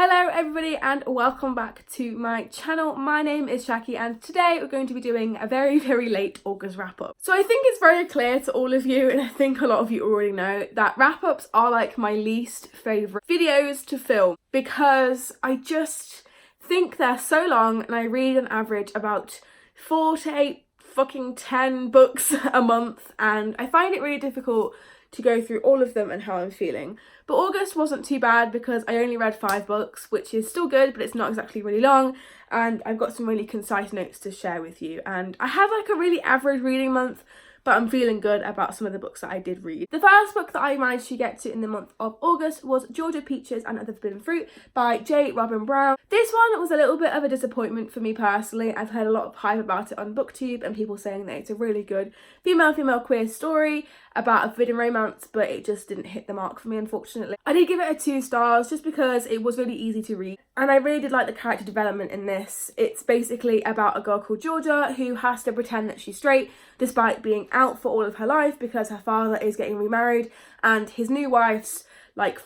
Hello everybody and welcome back to my channel. My name is Shaki and today we're going to be doing a very late August wrap up. So I think it's very clear to all of you, and I think a lot of you already know, that wrap ups are like my least favourite videos to film because I just think they're so long and I read on average about 4 to 8 fucking 10 books a month, and I find it really difficult to go through all of them and how I'm feeling. But August wasn't too bad because I only read 5 books, which is still good, but it's not exactly really long, and I've got some really concise notes to share with you. And I had like a really average reading month, but I'm feeling good about some of the books that I did read. The first book that I managed to get to in the month of August was Georgia Peaches and Other Forbidden Fruit by J. Robin Brown. This one was a little bit of a disappointment for me personally. I've heard a lot of hype about it on BookTube and people saying that it's a really good female queer story about a forbidden romance, but it just didn't hit the mark for me, unfortunately. I did give it a 2 stars just because it was really easy to read, and I really did like the character development in this. It's basically about a girl called Georgia who has to pretend that she's straight despite being out for all of her life because her father is getting remarried, and his new wife's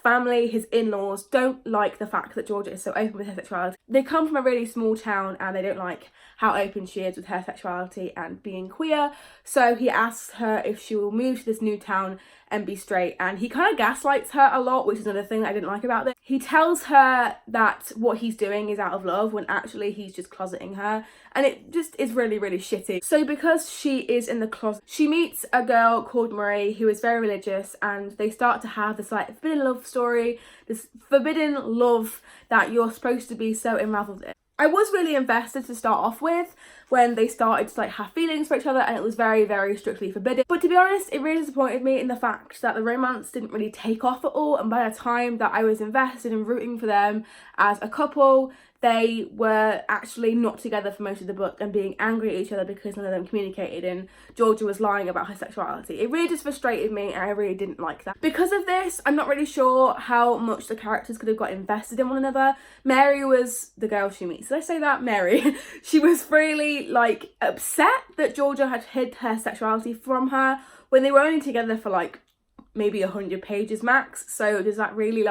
family, his in-laws, don't like the fact that Georgia is so open with her sexuality. They come from a really small town and they don't like how open she is with her sexuality and being queer, so he asks her if she will move to this new town and be straight, and he kind of gaslights her a lot, which is another thing I didn't like about this. He tells her that what he's doing is out of love when actually he's just closeting her, and it just is really shitty. So because she is in the closet, she meets a girl called Marie who is very religious, and they start to have this forbidden love story, this forbidden love that you're supposed to be so unraveled in. I was really invested to start off with when they started to have feelings for each other, and it was very strictly forbidden. But to be honest, it really disappointed me in the fact that the romance didn't really take off at all, and by the time that I was invested in rooting for them as a couple, they were actually not together for most of the book and being angry at each other because none of them communicated and Georgia was lying about her sexuality. It really just frustrated me and I really didn't like that. Because of this, I'm not really sure how much the characters could have got invested in one another. Mary was the girl she meets. Did I say that? Mary. She was really upset that Georgia had hid her sexuality from her when they were only together for maybe 100 pages max. So does that really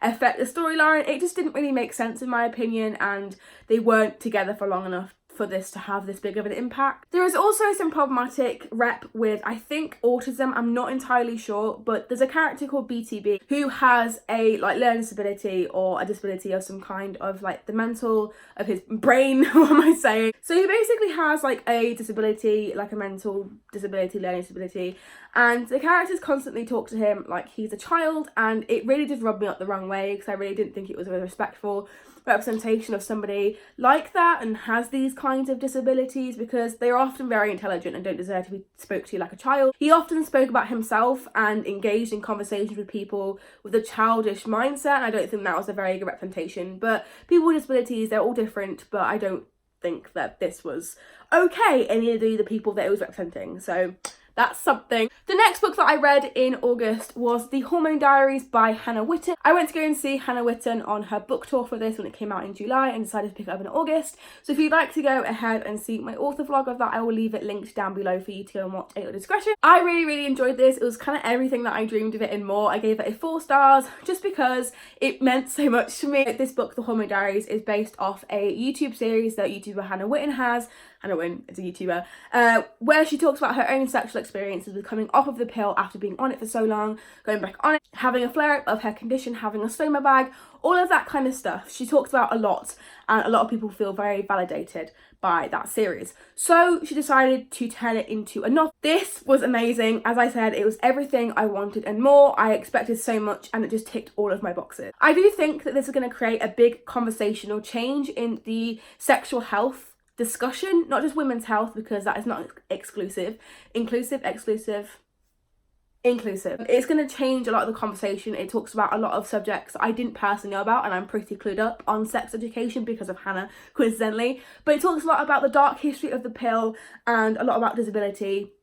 affect the storyline? It just didn't really make sense in my opinion, and they weren't together for long enough for this to have this big of an impact. There is also some problematic rep with, I think, autism. I'm not entirely sure, but there's a character called BTB who has a learning disability or a disability of some kind of the mental of his brain. What am I saying? So he basically has a disability, a mental disability, learning disability, and the characters constantly talk to him like he's a child, and it really did rub me up the wrong way because I really didn't think it was a respectful representation of somebody like that and has these kinds of disabilities, because they are often very intelligent and don't deserve to be spoke to like a child. He often spoke about himself and engaged in conversations with people with a childish mindset, and I don't think that was a very good representation. But people with disabilities, they're all different, but I don't think that this was okay, and neither do the people that it was representing. So that's something. The next book that I read in August was The Hormone Diaries by Hannah Witten. I went to go and see Hannah Witten on her book tour for this when it came out in July and decided to pick it up in August. So if you'd like to go ahead and see my author vlog of that, I will leave it linked down below for you to go and watch at your discretion. I really enjoyed this. It was kind of everything that I dreamed of it and more. I gave it a 4 stars just because it meant so much to me. This book, The Hormone Diaries, is based off a YouTube series that YouTuber Hannah Witten has. Hannah Witten is a YouTuber, where she talks about her own sexual experiences with coming off of the pill after being on it for so long, going back on it, having a flare-up of her condition, having a stoma bag, all of that kind of stuff. She talks about a lot, and a lot of people feel very validated by that series. So she decided to turn it into a novel. This was amazing. As I said, it was everything I wanted and more. I expected so much, and it just ticked all of my boxes. I do think that this is going to create a big conversational change in the sexual health discussion, not just women's health, because that is not inclusive. It's going to change a lot of the conversation. It talks about a lot of subjects I didn't personally know about, and I'm pretty clued up on sex education because of Hannah, coincidentally. But it talks a lot about the dark history of the pill and a lot about disability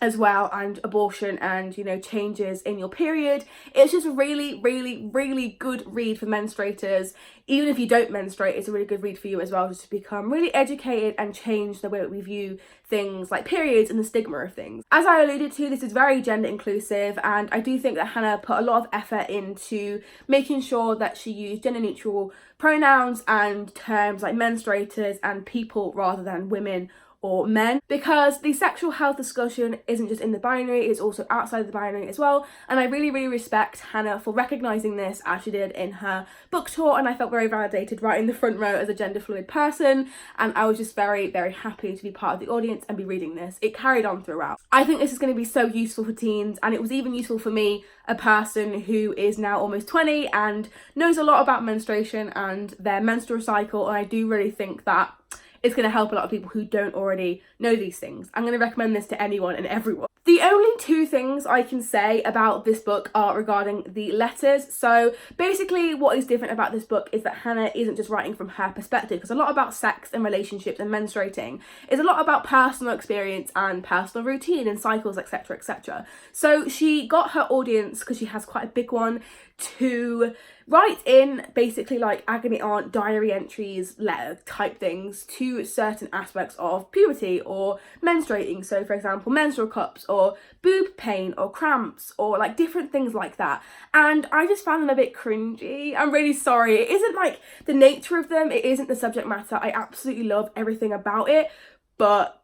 as well, and abortion and, you know, changes in your period. It's just a really, really, really good read for menstruators. Even if you don't menstruate, it's a really good read for you as well, just to become really educated and change the way that we view things like periods and the stigma of things. As I alluded to, this is very gender inclusive, and I do think that Hannah put a lot of effort into making sure that she used gender neutral pronouns and terms like menstruators and people rather than women or men, because the sexual health discussion isn't just in the binary, it's also outside the binary as well. And I really, really respect Hannah for recognising this as she did in her book tour, and I felt very validated right in the front row as a gender fluid person, and I was just very, very happy to be part of the audience and be reading this. It carried on throughout. I think this is going to be so useful for teens, and it was even useful for me, a person who is now almost 20 and knows a lot about menstruation and their menstrual cycle, and I do really think that it's going to help a lot of people who don't already know these things. I'm going to recommend this to anyone and everyone. The only two things I can say about this book are regarding the letters. So basically what is different about this book is that Hannah isn't just writing from her perspective, because a lot about sex and relationships and menstruating is a lot about personal experience and personal routine and cycles, etc, etc. So she got her audience, because she has quite a big one, to write in basically like agony aunt diary entries, letter type things to certain aspects of puberty or menstruating. So for example, menstrual cups or boob pain or cramps or like different things like that. And I just found them a bit cringy. I'm really sorry. It isn't like the nature of them, it isn't the subject matter. I absolutely love everything about it, but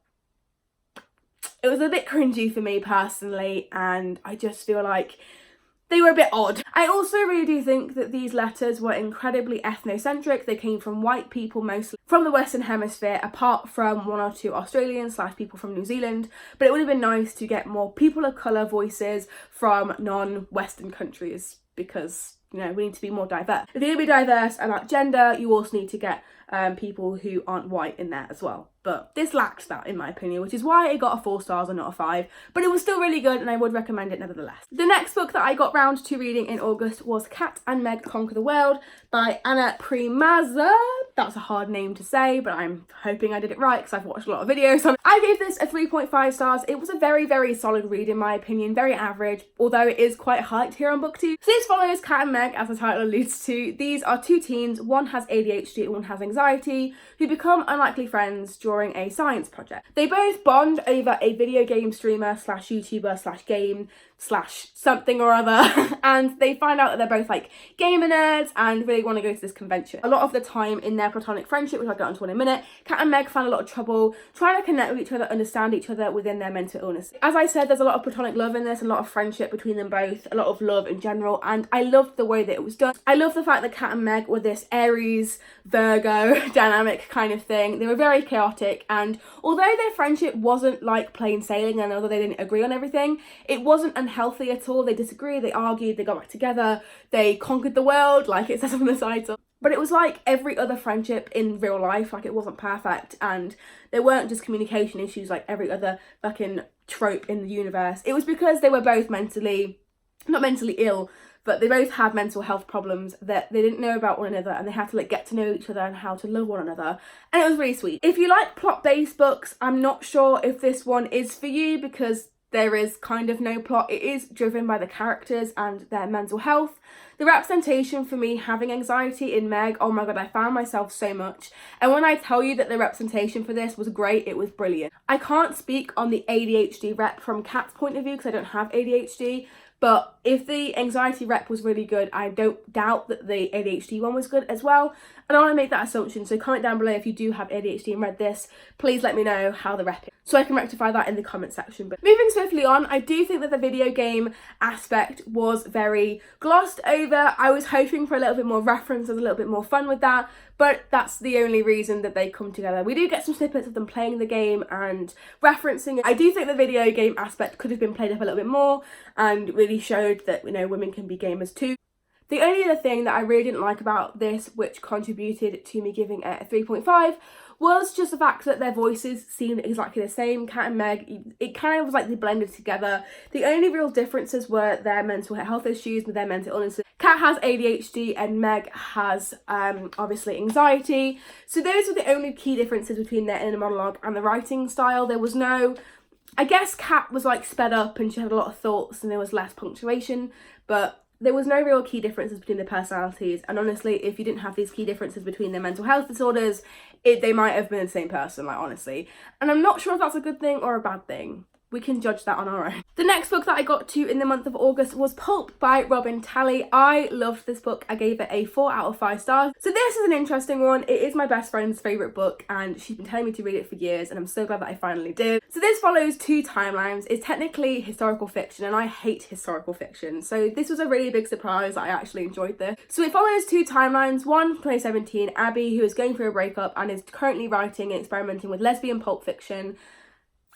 it was a bit cringy for me personally, and I just feel like they were a bit odd. I also really do think that these letters were incredibly ethnocentric. They came from white people, mostly from the Western Hemisphere, apart from one or two Australians / people from New Zealand. But it would have been nice to get more people of colour voices from non-Western countries, because, you know, we need to be more diverse. If you're going to be diverse about gender, you also need to get people who aren't white in there as well. But this lacked that, in my opinion, which is why it got a 4 stars and not a 5. But it was still really good, and I would recommend it nevertheless. The next book that I got round to reading in August was Cat and Meg Conquer the World by Anna Primaza. That's a hard name to say, but I'm hoping I did it right because I've watched a lot of videos on it. I gave this a 3.5 stars. It was a very, very solid read in my opinion, very average, although it is quite hyped here on BookTube. So this follows Cat and Meg, as the title alludes to. These are two teens, one has ADHD and one has anxiety, who become unlikely friends during a science project. They both bond over a video game streamer / YouTuber / game / something or other, and they find out that they're both like gamer nerds and really want to go to this convention. A lot of the time in their platonic friendship, which I'll get onto in a minute, Kat and Meg find a lot of trouble trying to connect with each other, understand each other within their mental illness. As I said, there's a lot of platonic love in this, a lot of friendship between them both, a lot of love in general, and I loved the way that it was done. I love the fact that Kat and Meg were this Aries, Virgo dynamic kind of thing. They were very chaotic, and although their friendship wasn't like plain sailing, and although they didn't agree on everything, it wasn't unhealthy at all. They disagreed, they argued, they got back together, they conquered the world, like it says on the title. But it was like every other friendship in real life, like it wasn't perfect, and there weren't just communication issues like every other fucking trope in the universe. It was because they were both not mentally ill, but they both had mental health problems that they didn't know about one another, and they had to like get to know each other and how to love one another, and it was really sweet. If you like plot-based books, I'm not sure if this one is for you because there is kind of no plot. It is driven by the characters and their mental health. The representation for me having anxiety in Meg, oh my god, I found myself so much. And when I tell you that the representation for this was great, it was brilliant. I can't speak on the ADHD rep from Kat's point of view because I don't have ADHD, but if the anxiety rep was really good, I don't doubt that the ADHD one was good as well. I don't want to make that assumption, so comment down below if you do have ADHD and read this. Please let me know how the rep is, so I can rectify that in the comment section. But moving swiftly on, I do think that the video game aspect was very glossed over. I was hoping for a little bit more reference and a little bit more fun with that, but that's the only reason that they come together. We do get some snippets of them playing the game and referencing it. I do think the video game aspect could have been played up a little bit more and really showed that, you know, women can be gamers too. The only other thing that I really didn't like about this, which contributed to me giving it a 3.5, was just the fact that their voices seemed exactly the same. Kat and Meg, it kind of was like they blended together. The only real differences were their mental health issues with their mental illnesses. Kat has ADHD and Meg has obviously anxiety. So those were the only key differences between their inner monologue and the writing style. There was no I guess Kat was like sped up and she had a lot of thoughts and there was less punctuation, but there was no real key differences between the personalities. And honestly, if you didn't have these key differences between their mental health disorders, they might have been the same person, like, honestly. And I'm not sure if that's a good thing or a bad thing. We can judge that on our own. The next book that I got to in the month of August was Pulp by Robin Talley. I loved this book. I gave it a 4 out of 5 stars. So this is an interesting one. It is my best friend's favourite book and she's been telling me to read it for years and I'm so glad that I finally did. So this follows 2 timelines. It's technically historical fiction and I hate historical fiction. So this was a really big surprise that I actually enjoyed this. So it follows 2 timelines. One from 2017, Abby, who is going through a breakup and is currently writing and experimenting with lesbian pulp fiction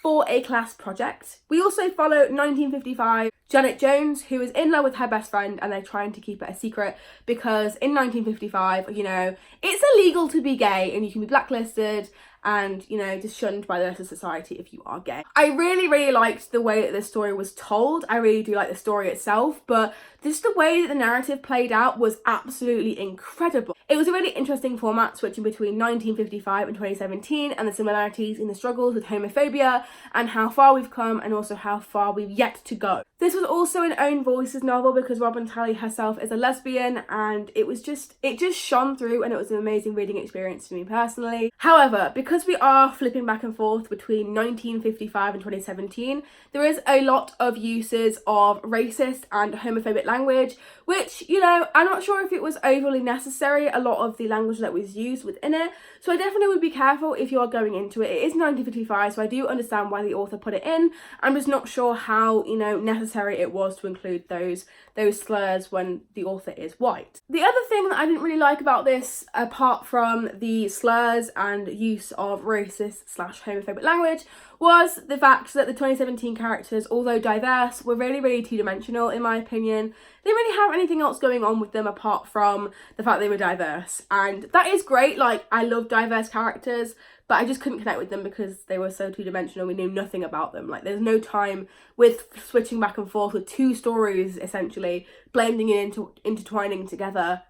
for a class project. We also follow 1955 Janet Jones, who is in love with her best friend and they're trying to keep it a secret because in 1955, you know, it's illegal to be gay and you can be blacklisted and, you know, just shunned by the rest of society if you are gay. I really liked the way that the story was told. I really do like the story itself, but just the way that the narrative played out was absolutely incredible. It was a really interesting format, switching between 1955 and 2017 and the similarities in the struggles with homophobia and how far we've come and also how far we've yet to go. This was also an own voices novel because Robin Talley herself is a lesbian and it just shone through and it was an amazing reading experience for me personally. However, because we are flipping back and forth between 1955 and 2017, there is a lot of uses of racist and homophobic language, which, you know, I'm not sure if it was overly necessary, a lot of the language that was used within it. So I definitely would be careful if you are going into it. It is 1955, so I do understand why the author put it in. I'm just not sure how, you know, necessary it was to include those slurs when the author is white. The other thing that I didn't really like about this, apart from the slurs and use of racist / homophobic language, was the fact that the 2017 characters, although diverse, were really two-dimensional in my opinion. They didn't really have anything else going on with them apart from the fact they were diverse, and that is great. Like, I love diverse characters, but I just couldn't connect with them because they were so two-dimensional. We knew nothing about them. Like, there's no time with switching back and forth with 2 stories essentially blending into intertwining together.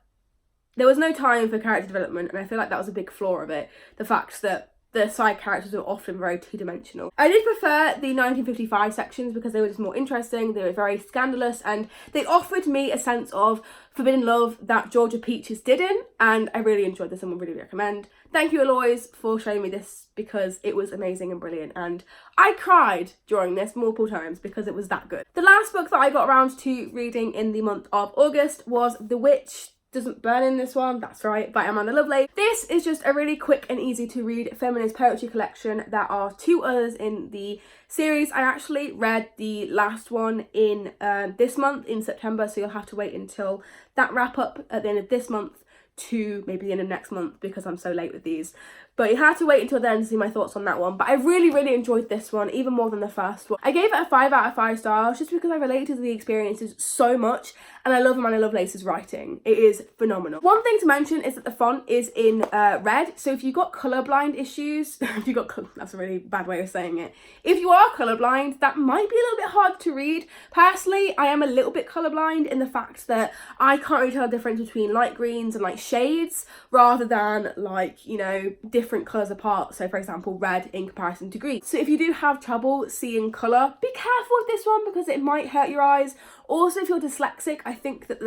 There was no time for character development, and I feel like that was a big flaw of it. The fact that the side characters were often very two-dimensional. I did prefer the 1955 sections because they were just more interesting, they were very scandalous, and they offered me a sense of forbidden love that Georgia Peaches didn't, and I really enjoyed this and would really recommend. Thank you, Eloise, for showing me this because it was amazing and brilliant, and I cried during this multiple times because it was that good. The last book that I got around to reading in the month of August was The Witch Doesn't Burn in This One, that's right, by Amanda Lovelace. This is just a really quick and easy to read feminist poetry collection. There are 2 others in the series. I actually read the last one in this month, in September, so you'll have to wait until that wrap up at the end of this month to maybe the end of next month because I'm so late with these. But you have to wait until then to see my thoughts on that one. But I really enjoyed this one, even more than the first one. I gave it a 5 out of 5 stars just because I related to the experiences so much and I love Amanda Lovelace's writing. It is phenomenal. One thing to mention is that the font is in red, so if you've got colourblind issues, that's a really bad way of saying it. If you are colourblind, that might be a little bit hard to read. Personally, I am a little bit colourblind in the fact that I can't really tell the difference between light greens and like shades rather than like, you know, different colours apart. So for example, red in comparison to green. So if you do have trouble seeing colour, be careful with this one because it might hurt your eyes. Also, if you're dyslexic, I think that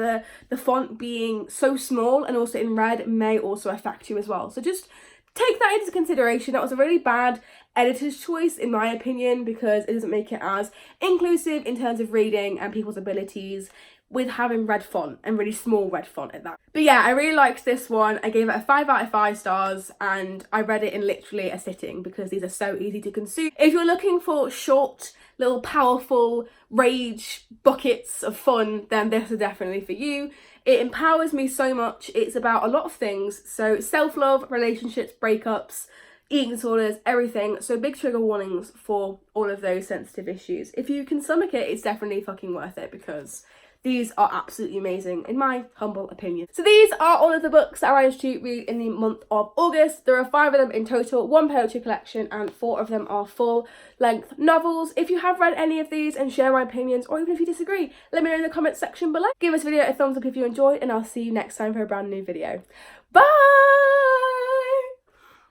the font being so small and also in red may also affect you as well. So just take that into consideration. That was a really bad editor's choice in my opinion because it doesn't make it as inclusive in terms of reading and people's abilities with having red font and really small red font at that. But yeah, I really liked this one. I gave it a 5 out of 5 stars and I read it in literally a sitting because these are so easy to consume. If you're looking for short, little powerful rage buckets of fun, then this is definitely for you. It empowers me so much. It's about a lot of things. So self-love, relationships, breakups, eating disorders, everything. So big trigger warnings for all of those sensitive issues. If you can stomach it, it's definitely fucking worth it because these are absolutely amazing in my humble opinion. So these are all of the books that I managed to read in the month of August. There are 5 of them in total, 1 poetry collection and 4 of them are full-length novels. If you have read any of these and share my opinions, or even if you disagree, let me know in the comments section below. Give this video a thumbs up if you enjoyed and I'll see you next time for a brand new video. Bye!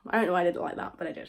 I don't know why I did it like that, but I did.